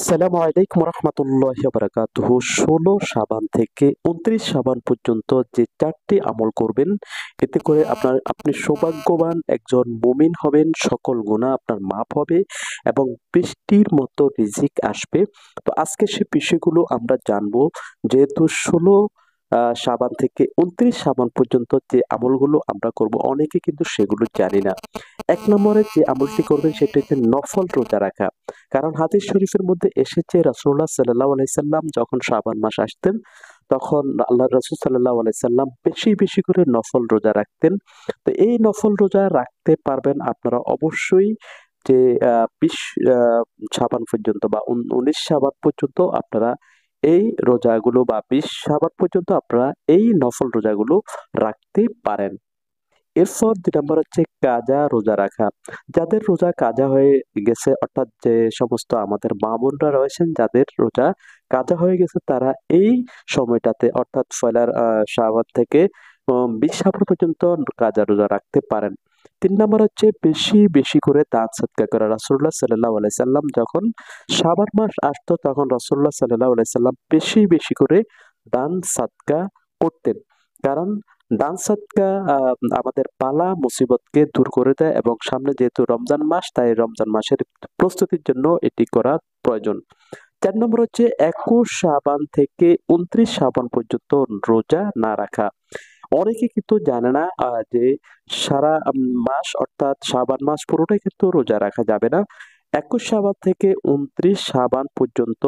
আসসালামু আলাইকুম রহমতুল্লাহি ওয়া বারাকাতুহু। ১৬ শাবান থেকে ২৯ শাবান পর্যন্ত যে ৪টি আমল করবেন, এতে করে আপনি সৌভাগ্যবান একজন মুমিন হবেন, সকল গুনাহ আপনার মাফ হবে এবং বৃষ্টির মতো রিজিক আসবে। তো আজকে সে বিষয়গুলো আমরা জানবো। যেহেতু ১৬ শাবান থেকে ২৯ শাবান পর্যন্ত যে আমলগুলো আমরা করব, অনেকে কিন্তু সেগুলো জানি না। ১ নম্বরে যে আমলটি করবেন সেটি হচ্ছে নফল রোজা রাখা। কারণ হাদিস শরীফের মধ্যে এসেছে রাসূলুল্লাহ সাল্লাল্লাহু আলাইহি সাল্লাম যখন শাবান মাস আসতেন, তখন আল্লাহর রাসূল সাল্লাল্লাহু আলাইহি সাল্লাম বেশি, বেশি করে নফল রোজা রাখতেন। তো এই নফল রোজা রাখতে পারবেন আপনারা অবশ্যই যে ২০ আ শাবান পর্যন্ত বা ১৯ শাবান পর্যন্ত আপনারা এই রোজাগুলো বা ২০ শাবান পর্যন্ত আপনারা এই নফল রোজাগুলো রাখতে পারেন। এরপর ২ নম্বর হচ্ছে কাজা রোজা রাখা। যাদের রোজা কাজা হয়ে গেছে, অর্থাৎ যে সমস্ত আমাদের মা-বোনরা রয়েছেন যাদের রোজা কাজা হয়ে গেছে, তারা এই সময়টাতে অর্থাৎ পয়লা শাবান থেকে ২০ শাবান পর্যন্ত কাজা রোজা রাখতে পারেন। ৩ নম্বর হচ্ছে বেশি, বেশি করে দান সদকা করা। রাসূলুল্লাহ সাল্লাল্লাহু আলাইহি সাল্লাম যখন শাবান মাস আসতো, তখন রাসূলুল্লাহ সাল্লাল্লাহু আলাইহি সাল্লাম বেশি, বেশি করে দান সদকা করতেন। কারণ দান সদকা আমাদের বালা মুসিবতকে দূর করে দেয় এবং সামনে যেহেতু রমজান মাস, তাই রমজান মাসের প্রস্তুতির জন্য এটি করা প্রয়োজন। ৪ নম্বর হচ্ছে ২১ শাবান থেকে ২৯ শাবান পর্যন্ত রোজা না রাখা। অনেকে কিন্তু জানে না যে সারা মাস অর্থাৎ শাবান মাস পুরোটাই কিন্তু রোজা রাখা যাবে না। ২১ শাবান থেকে ২৯ শাবান পর্যন্ত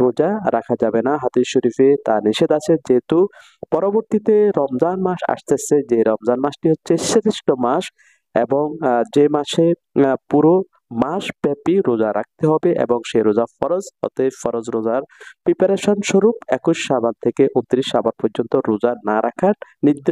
রোজা রাখা যাবে না। হাদিস শরীফে তা নিষেধ আছে, যেহেতু পরবর্তীতে রমজান মাস আসতেছে, যে রমজান মাসটি হচ্ছে শ্রেষ্ঠ মাস এবং যে মাসে পুরো মাসব্যাপী রোজা রাখতে হবে এবং সেই রোজা ফরজ। অতএব ফরজ রোজার প্রিপারেশন স্বরূপ ২১ শাবান থেকে ২৯ শাবান পর্যন্ত রোজা না রাখার নির্দেশ